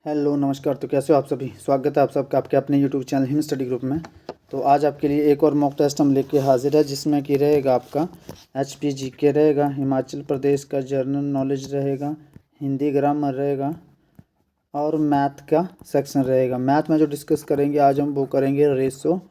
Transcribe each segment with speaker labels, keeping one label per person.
Speaker 1: Hello नमस्कार। तो कैसे हो आप सभी। स्वागत है आप सबका आपके अपने YouTube channel him study group में। तो आज आपके लिए एक और मॉक टेस्ट हम लेके हाजिर है, जिसमें कि रहेगा आपका HPGK रहेगा, हिमाचल प्रदेश का जनरल नॉलेज रहेगा, हिंदी ग्रामर रहेगा और मैथ का सेक्शन रहेगा। मैथ में जो डिस्कस करेंगे आज हम वो करेंगे रेशो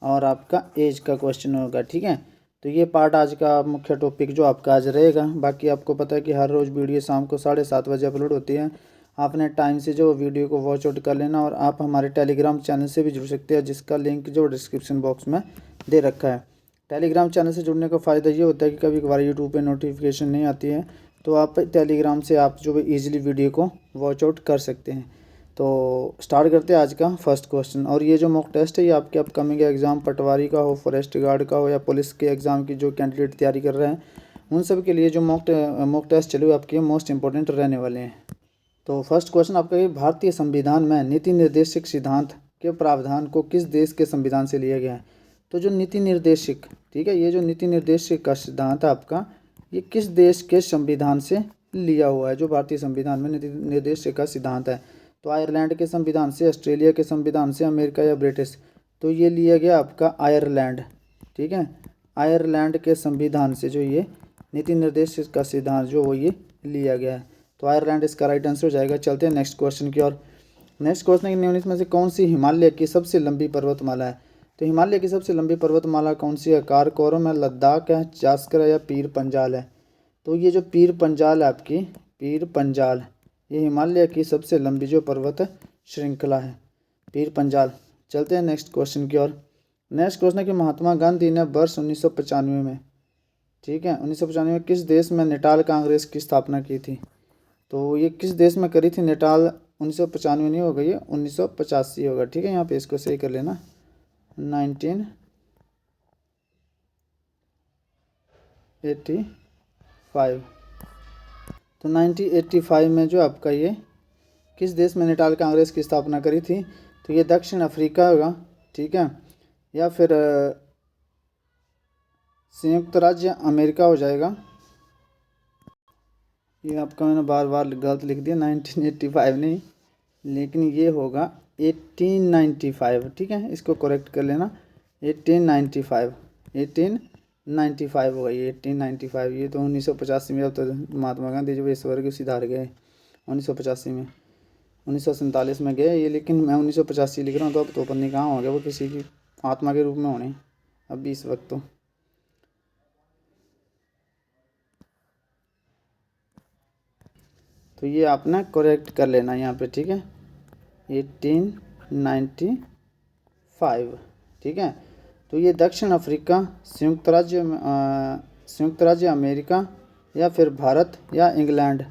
Speaker 1: और आपका एज का क्वेश्चन होगा। ठीक है, तो ये पार्ट आज का मुख्य टॉपिक जो आपका आज रहेगा। बाकी आपको पता है कि हर रोज़ वीडियो शाम को 7:30 बजे अपलोड होती है। आपने टाइम से जो वीडियो को वॉच आउट कर लेना, और आप हमारे टेलीग्राम चैनल से भी जुड़ सकते हैं, जिसका लिंक जो डिस्क्रिप्शन बॉक्स में दे रखा है। टेलीग्राम चैनल से जुड़ने का फ़ायदा ये होता है कि कभी कभार यूट्यूब पे नोटिफिकेशन नहीं आती है, तो आप टेलीग्राम से आप जो ईजिली वीडियो को वॉच आउट कर सकते हैं। तो स्टार्ट करते हैं आज का फर्स्ट क्वेश्चन। और ये जो मॉक टेस्ट है ये आपके अपकमिंग एग्ज़ाम, पटवारी का हो, फॉरेस्ट गार्ड का हो, या पुलिस के एग्ज़ाम की जो कैंडिडेट तैयारी कर रहे हैं, उन सब के लिए जो मॉक टेस्ट चले हुए आपके मोस्ट इंपॉर्टेंट रहने वाले हैं। तो फर्स्ट क्वेश्चन आपका ये, भारतीय संविधान में नीति निर्देशक सिद्धांत के प्रावधान को किस देश के संविधान से लिया गया है। तो जो नीति निर्देशक, ठीक है, ये जो नीति निर्देशक का सिद्धांत है आपका, ये किस देश के संविधान से लिया हुआ है। जो भारतीय संविधान में नीति निर्देशक का सिद्धांत है, तो आयरलैंड के संविधान से, ऑस्ट्रेलिया के संविधान से, अमेरिका या ब्रिटिश। तो ये लिया गया आपका आयरलैंड। ठीक है, आयरलैंड के संविधान से जो ये नीति निर्देशक का सिद्धांत जो वो ये लिया गया है, तो आयरलैंड इसका राइट आंसर हो जाएगा। चलते हैं नेक्स्ट क्वेश्चन की ओर। नेक्स्ट क्वेश्चन है कि निम्नलिखित में से कौन सी हिमालय की सबसे लंबी पर्वतमाला है। तो हिमालय की सबसे लंबी पर्वतमाला कौन सी है। काराकोरम है, लद्दाख है, जास्कर है, या पीर पंजाल है। तो ये जो पीर पंजाल है आपकी, पीर पंजाल, ये हिमालय की सबसे लंबी जो पर्वत श्रृंखला है, पीर पंजाल। चलते हैं नेक्स्ट क्वेश्चन की ओर। नेक्स्ट क्वेश्चन है कि महात्मा गांधी ने वर्ष 1995 में, ठीक है, 1995 में किस देश में नेटाल कांग्रेस की स्थापना की थी। तो ये किस देश में करी थी नेटाल। 1995 नहीं होगा, ये 1985 होगा। ठीक है, यहाँ पे इसको सही कर लेना, 1985। तो 1985 में जो आपका ये किस देश में नेटाल कांग्रेस की स्थापना करी थी, तो ये दक्षिण अफ्रीका होगा। ठीक है, या फिर संयुक्त राज्य अमेरिका हो जाएगा। ये आपका मैंने बार बार गलत लिख दिया, 1985 नहीं, लेकिन ये होगा 1895। ठीक है, इसको करेक्ट कर लेना, 1895 होगा ये, 1895। ये तो 1985 में, अब तो महात्मा गांधी जो स्वर्ग सिधार गए 1985 में, 1947 में गए ये, लेकिन मैं 1985 लिख रहा हूँ। तो अब तो पन्नी कहाँ हो गया, वो किसी की आत्मा के रूप में होने अभी इस वक्त। तो ये आपने करेक्ट कर लेना यहाँ पे। ठीक है, 1895। ठीक है, तो ये दक्षिण अफ्रीका, संयुक्त राज्य अमेरिका, या फिर भारत, या इंग्लैंड।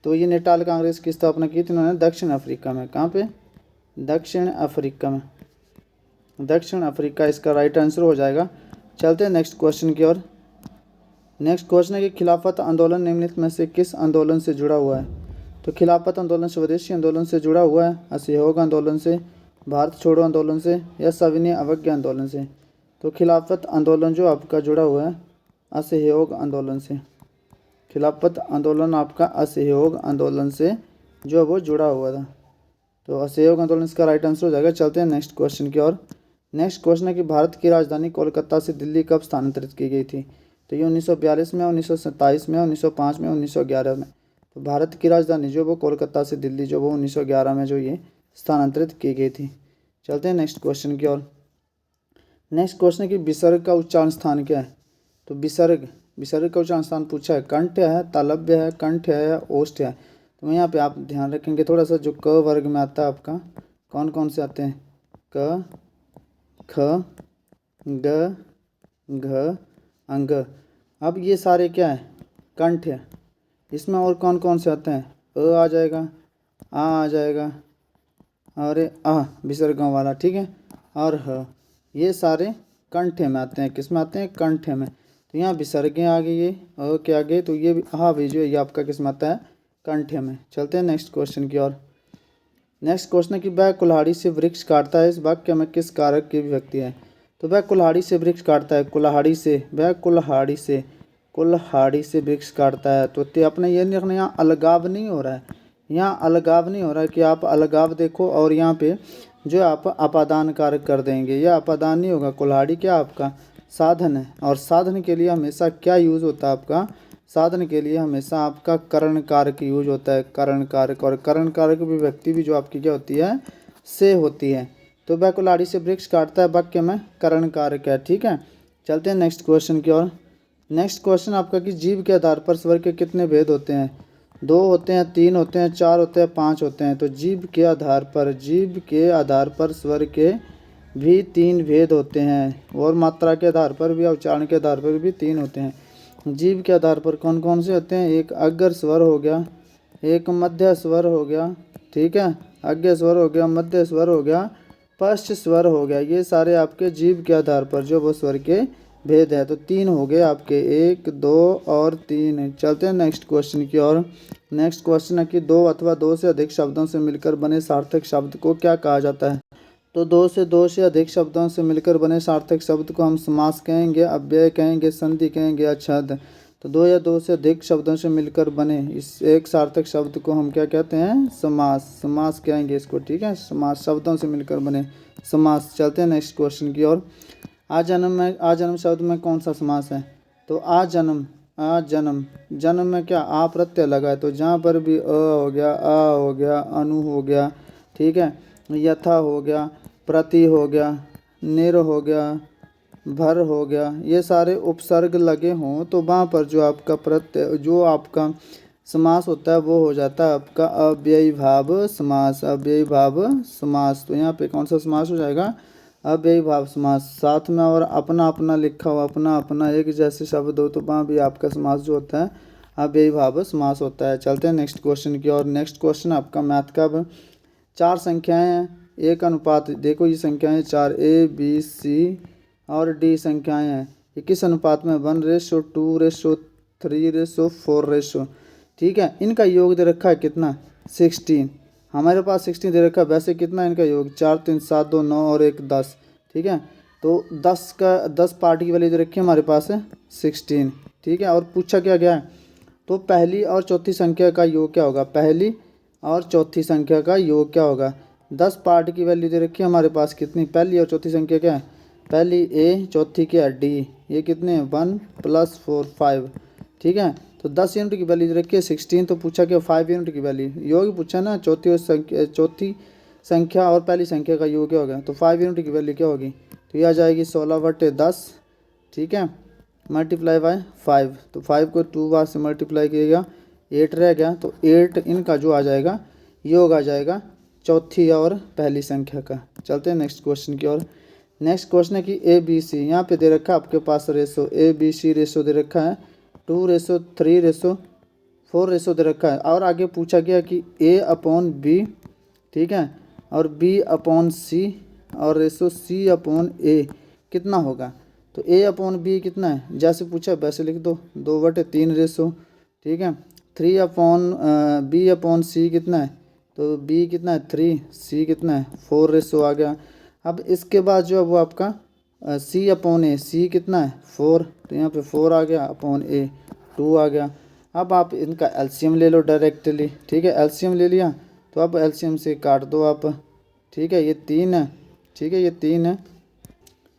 Speaker 1: तो ये नेटाल कांग्रेस की स्थापना की थी उन्होंने दक्षिण अफ्रीका में। कहाँ पे, दक्षिण अफ्रीका में, दक्षिण अफ्रीका इसका राइट आंसर हो जाएगा। चलते हैं नेक्स्ट क्वेश्चन की ओर। नेक्स्ट क्वेश्चन है कि खिलाफत आंदोलन निम्नलिखित में से किस आंदोलन से जुड़ा हुआ है। तो खिलाफत आंदोलन स्वदेशी आंदोलन से जुड़ा हुआ है, असहयोग आंदोलन से, भारत छोड़ो आंदोलन से, या सविनय अवज्ञा आंदोलन से। तो खिलाफत आंदोलन जो आपका जुड़ा हुआ है असहयोग आंदोलन से। खिलाफत आंदोलन आपका असहयोग आंदोलन से जो वो जुड़ा हुआ था, तो असहयोग आंदोलन इसका राइट आंसर हो जाएगा। चलते हैं नेक्स्ट क्वेश्चन की ओर। नेक्स्ट क्वेश्चन है कि भारत की राजधानी कोलकाता से दिल्ली कब स्थानांतरित की गई थी। तो ये 1942 में, 1927 में, 1905 में, 1911 में। तो भारत की राजधानी जो वो कोलकाता से दिल्ली जो वो 1911 में जो ये स्थानांतरित की गई थी। चलते हैं नेक्स्ट क्वेश्चन की ओर। नेक्स्ट क्वेश्चन है कि विसर्ग का उच्चारण स्थान क्या है। तो विसर्ग का उच्चारण स्थान पूछा है, कंठ है, तालव्य है, कंठ है, या ओष्ठ है। तो यहाँ पे आप ध्यान रखेंगे थोड़ा सा, जो क वर्ग में आता है आपका, कौन कौन से आते हैं, क, ख, ग, घ, अंग। अब ये सारे क्या है, कंठ है। इसमें और कौन कौन से आते हैं, अ आ जाएगा, आ जाएगा, और आ विसर्गों वाला। ठीक है, और ह, ये सारे कंठे में आते हैं। किस में आते हैं, कंठे में। तो यहाँ विसर्गें आ गई, ये अ के आगे, तो ये हाँ भी जो ये आपका किस में आता है, कंठे में। चलते हैं नेक्स्ट क्वेश्चन की ओर। नेक्स्ट क्वेश्चन है कि वह कुल्हाड़ी से वृक्ष काटता है, इस वाक्य में किस कारक की विभक्ति है। तो वह कुल्हाड़ी से वृक्ष काटता है, कुल्हाड़ी से, वह कुल्हाड़ी से वृक्ष काटता है। तो अपने ये लिखना, यहाँ अलगाव नहीं हो रहा है, यहाँ अलगाव नहीं हो रहा है कि आप अलगाव देखो और यहाँ पे जो आप अपादान कारक कर देंगे, यह अपादान नहीं होगा। कुल्हाड़ी क्या आपका साधन है, और साधन के लिए हमेशा क्या यूज़ होता है आपका, साधन के लिए हमेशा आपका करण कारक यूज होता है, करण कारक। और करण कारक विभक्ति भी जो आपकी क्या होती है, से होती है। तो वह कुल्हाड़ी से वृक्ष काटता है वाक्य में करण कारक है। ठीक है, चलते हैं नेक्स्ट क्वेश्चन की ओर। नेक्स्ट क्वेश्चन आपका कि जीव के आधार पर स्वर के कितने भेद होते हैं। 2 होते हैं, 3 होते हैं, 4 होते हैं, 5 होते हैं। तो जीव के आधार पर स्वर के भी 3 भेद होते हैं, और मात्रा के आधार पर भी, उच्चारण के आधार पर भी 3 होते हैं। जीव के आधार पर कौन कौन से होते हैं, एक अग्र स्वर हो गया, एक मध्य स्वर हो गया, ठीक है, अग्र स्वर हो गया, मध्य स्वर हो गया, पश्च स्वर हो गया। ये सारे आपके जीव के आधार पर जो वो स्वर के भेद है। तो 3 हो गए आपके, 1, 2 और 3। चलते हैं नेक्स्ट क्वेश्चन की ओर। नेक्स्ट क्वेश्चन है कि 2 अथवा 2 से अधिक शब्दों से मिलकर बने सार्थक शब्द को क्या कहा जाता है। तो 2 से अधिक शब्दों से मिलकर बने सार्थक शब्द को हम समास कहेंगे, अव्यय कहेंगे, संधि कहेंगे, अच्छेद। तो 2 या 2 से अधिक शब्दों से मिलकर बने इस एक सार्थक शब्द को हम क्या कहते हैं, समास। समास कहेंगे इसको, ठीक है, समास, शब्दों से मिलकर बने समास। चलते हैं नेक्स्ट क्वेश्चन की ओर। आजन्म शब्द में कौन सा समास है। तो आजन्म, जन्म में क्या आ प्रत्यय लगा है, तो जहाँ पर भी अ हो गया, आ हो गया, अनु हो गया, ठीक है, यथा हो गया, प्रति हो गया, निर हो गया, भर हो गया, ये सारे उपसर्ग लगे हों तो वहाँ पर जो आपका प्रत्यय, जो आपका समास होता है वो हो जाता है आपका अव्ययी भाव समास। अव्ययी भाव समास, तो यहाँ पे कौन सा समास हो जाएगा, अव्ययी भाव समास। साथ में और अपना अपना लिखा हुआ, अपना अपना एक जैसे शब्द हो तो वहाँ भी आपका समास जो होता है अव्ययी भाव समास होता है। चलते हैं नेक्स्ट क्वेश्चन की ओर। नेक्स्ट क्वेश्चन आपका मैथ का। 4 संख्याएं हैं, एक अनुपात, देखो ये संख्याएं 4, A B C और D संख्याएं हैं, ये किस अनुपात में, 1:2:3:4। ठीक है, इनका योग दे रखा है कितना, 16। हमारे पास 16 दे रखा है, वैसे कितना इनका योग, 4 3 7 2 9 और 1 10। ठीक है, तो 10 पार्ट की वैल्यू दे रखी है हमारे पास है 16। ठीक है, और पूछा क्या गया है, तो पहली और चौथी संख्या का योग क्या होगा, पहली और चौथी संख्या का योग क्या होगा। 10 पार्ट की वैल्यू दे रखी है हमारे पास कितनी, पहली और चौथी संख्या क्या है, पहली A, चौथी क्या है D, ये कितने हैं 1 + 4 5। ठीक है, तो 10 यूनिट की वैल्यू दे रखी है 16, तो पूछा क्या 5 यूनिट की वैल्यू, योग पूछा ना, चौथी संख्या और पहली संख्या का योग क्या होगा, तो 5 यूनिट की वैल्यू क्या होगी, तो ये आ जाएगी 16/10। ठीक है, मल्टीप्लाई बाय 5, तो 5 को 2 बार से मल्टीप्लाई किएगा, 8 रह गया, तो 8 इनका जो आ जाएगा योग आ जाएगा चौथी और पहली संख्या का। चलते हैं नेक्स्ट क्वेश्चन की ओर। नेक्स्ट क्वेश्चन है कि ABC, यहाँ पे दे रखा है आपके पास रेशो, ABC रेशो दे रखा है 2:3:4 रेशो दे रखा है। और आगे पूछा गया कि A/B, ठीक है, और B/C और रेशो C/A कितना होगा। तो A/B कितना है, जैसे पूछा वैसे लिख दो, 2/3 रेशो। ठीक है, B/C कितना है, तो B कितना है 3, C कितना है 4 रेशो आ गया। अब इसके बाद जो है वो आपका C/A कितना है 4, तो यहाँ पे 4 आ गया, A 2 आ गया। अब आप इनका एलसीएम ले लो डायरेक्टली। ठीक है, एलसीएम ले लिया, तो अब एलसीएम से काट दो आप। ठीक है, ये 3 है, ठीक है, ये 3 है,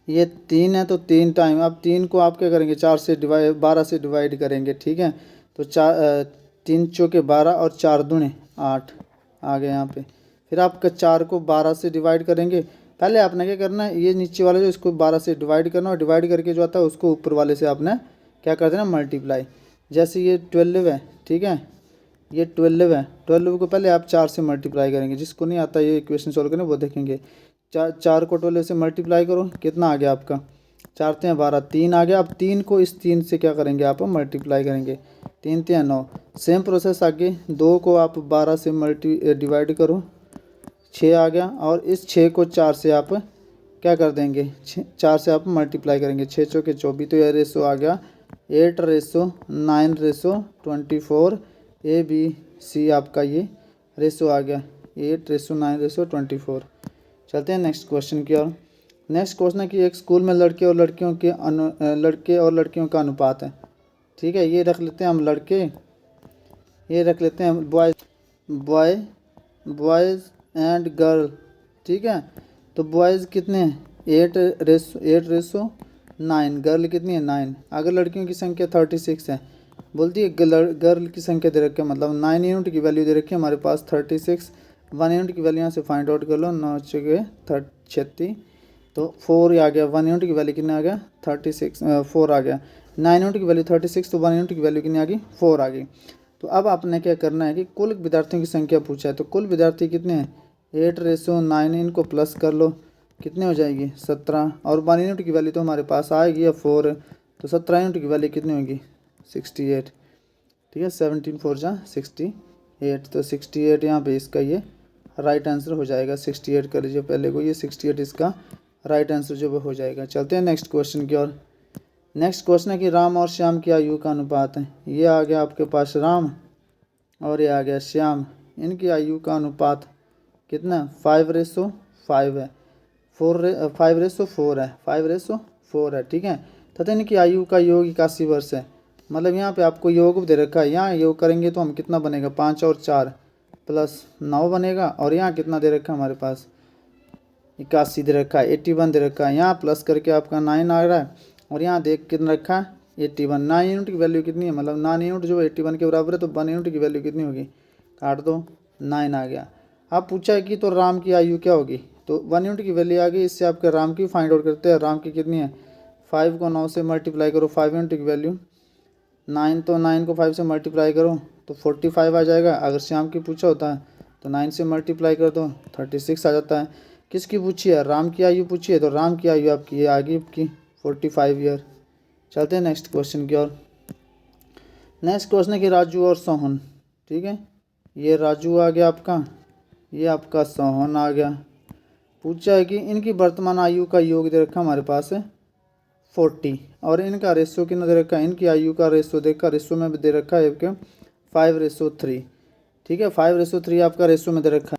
Speaker 1: ये 3 है, तो 3 टाइम, अब 3 को आप क्या करेंगे, 12 से डिवाइड करेंगे। ठीक है, तो 3 चौके 12 और 4 दूने 8 आ गए यहाँ पे। फिर आपका 4 को 12 से डिवाइड करेंगे। पहले आपने क्या करना है, ये नीचे वाला जो इसको 12 से डिवाइड करना, और डिवाइड करके जो आता है उसको ऊपर वाले से आपने क्या कर देना, मल्टीप्लाई। जैसे ये 12 है, ठीक है, ये 12 है, 12 को पहले आप 4 से मल्टीप्लाई करेंगे। जिसको नहीं आता ये इक्वेशन सॉल्व करने वो देखेंगे। 4 को 12 से मल्टीप्लाई करो, कितना आ गया आपका, 4 3 12, 3 आ गया। अब 3 को इस 3 से क्या करेंगे आप, मल्टीप्लाई करेंगे, 3 3 9। सेम प्रोसेस आगे, 2 को आप 12 से डिवाइड करो, 6 आ गया। और इस 6 को 4 से आप क्या कर देंगे, 4 से आप मल्टीप्लाई करेंगे, 6 चौके 24, तो यह रेशो आ गया 8:9:24। ABC आपका ये रेशो आ गया 8:9:24। चलते हैं नेक्स्ट क्वेश्चन की ओर। नेक्स्ट क्वेश्चन है कि एक स्कूल में लड़के और लड़कियों का अनुपात है। ठीक है, ये रख लेते हैं हम लड़के, ये रख लेते हैं boys, boy, boys and girl, ठीक है। तो बॉयज़ कितने हैं 8:9, गर्ल कितनी है 9। अगर लड़कियों की संख्या 36 है, बोलती है गर्ल की संख्या दे रखी है, मतलब 9 यूनिट की वैल्यू दे रखी है हमारे पास 36, 1 यूनिट की वैल्यू यहाँ से फाइंड आउट कर लो, 9 छः 36, तो 4 आ गया, 1 यूनिट की वैल्यू कितने आ गया 36, 4 आ गया, 9 यूनिट की वैल्यू 36, तो 1 यूनिट की वैल्यू कितनी आ गई 4 आ गई। तो अब आपने क्या करना है कि कुल विद्यार्थियों की संख्या पूछा है, तो कुल विद्यार्थी कितने हैं 8:9, इनको प्लस कर लो, कितने हो जाएगी 17, और 1 यूनिट की वैल्यू तो हमारे पास आएगी अब 4, तो 17 यूनिट की वैल्यू कितनी होगी 68, ठीक है। 17 4 जा 68, तो 68 यहाँ पे इसका ये राइट आंसर हो जाएगा। 68 कर लीजिए पहले को, ये 68 इसका राइट आंसर जो वो हो जाएगा। चलते हैं नेक्स्ट क्वेश्चन की ओर। नेक्स्ट क्वेश्चन है कि राम और श्याम की आयु का अनुपात है। ये आ गया आपके पास राम और ये आ गया श्याम, इनकी आयु का अनुपात कितना 5:5 है, 5:4 है, 5:4 है, ठीक है। तथा इनकी आयु का योग 81 वर्ष है। मतलब यहाँ पे आपको योग दे रखा है, यहाँ योग करेंगे तो हम कितना बनेगा 5 और 4 प्लस 9 बनेगा, और यहाँ कितना दे रखा है हमारे पास 81 दे रखा है, 81 दे रखा है, यहाँ प्लस करके आपका 9 आ रहा है, और यहाँ देख कितना रखा है 81। 9 यूनिट की वैल्यू कितनी है, मतलब 9 यूनिट जो 81 के बराबर है, तो 1 यूनिट की वैल्यू कितनी होगी, काट दो 9 आ गया। अब पूछा है कि तो राम की आयु क्या होगी, तो 1 यूनिट की वैल्यू आ गई, इससे आपके राम की फाइंड आउट करते हैं। राम की कितनी है 5 को 9 से मल्टीप्लाई करो, 5 यूनिट की वैल्यू 9, तो 9 को 5 से मल्टीप्लाई करो तो 45 आ जाएगा। अगर श्याम की पूछा होता है तो 9 से मल्टीप्लाई कर दो 36 आ जाता है। किसकी पूछी है, राम की आयु पूछी है, तो राम की आयु आपकी आ गई आपकी 45 ईयर। चलते हैं नेक्स्ट क्वेश्चन की ओर। नेक्स्ट क्वेश्चन है कि राजू और सोहन, ठीक है, ये राजू आ गया आपका, ये आपका सोहन आ गया। पूछा है कि इनकी वर्तमान आयु का योग दे रखा हमारे पास है 40, और इनका रेशो कितना दे रखा है, इनकी आयु का रेशो देखा, रेशो में दे रखा है क्या 5:3, ठीक है। 5:3 आपका रेशो में दे रखा है,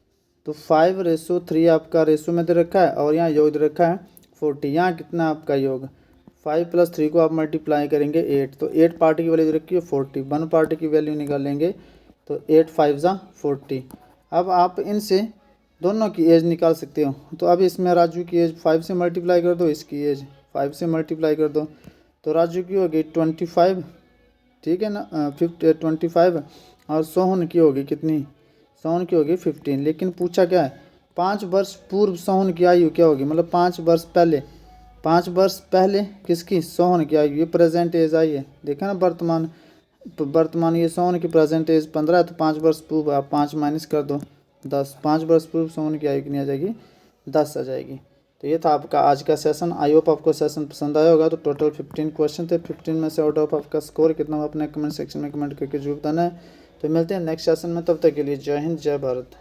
Speaker 1: तो 5:3 आपका रेशो में दे रखा है, और यहाँ योग दे रखा है 40। यहाँ कितना आपका योग 5 + 3 को आप मल्टीप्लाई करेंगे 8, तो 8 पार्ट की वैल्यू दे रखी है 40, 1 पार्ट की वैल्यू निकालेंगे तो 8 5 जा 40। अब आप इनसे दोनों की एज निकाल सकते हो, तो अब इसमें राजू की एज 5 से मल्टीप्लाई कर दो, इसकी एज 5 से मल्टीप्लाई कर दो, तो राजू की होगी 25, ठीक है ना, 25, और सोहन की होगी कितनी, सोहन की होगी 15। लेकिन पूछा क्या है 5 वर्ष पूर्व सोहन की आयु क्या होगी, मतलब 5 वर्ष पहले, 5 वर्ष पहले किसकी, सोहन की आयु, ये प्रेजेंट एज आई है, देखा ना वर्तमान ये सोहन की प्रेजेंट एज 15 है, तो 5 वर्ष पूर्व आप 5 माइनस कर दो 10, 5 वर्ष पूर्व सोहन की आयु कितनी आ जाएगी 10 आ जाएगी। तो ये था आपका आज का सेशन। आई होप आपको सेशन पसंद आया होगा। तो टोटल 15 क्वेश्चन थे, 15 में से आउट ऑफ आपका स्कोर कितना हो अपने कमेंट सेक्शन में कमेंट करके जरूर बताना है। तो मिलते हैं नेक्स्ट सेशन में, तब तक के लिए जय हिंद जय भारत।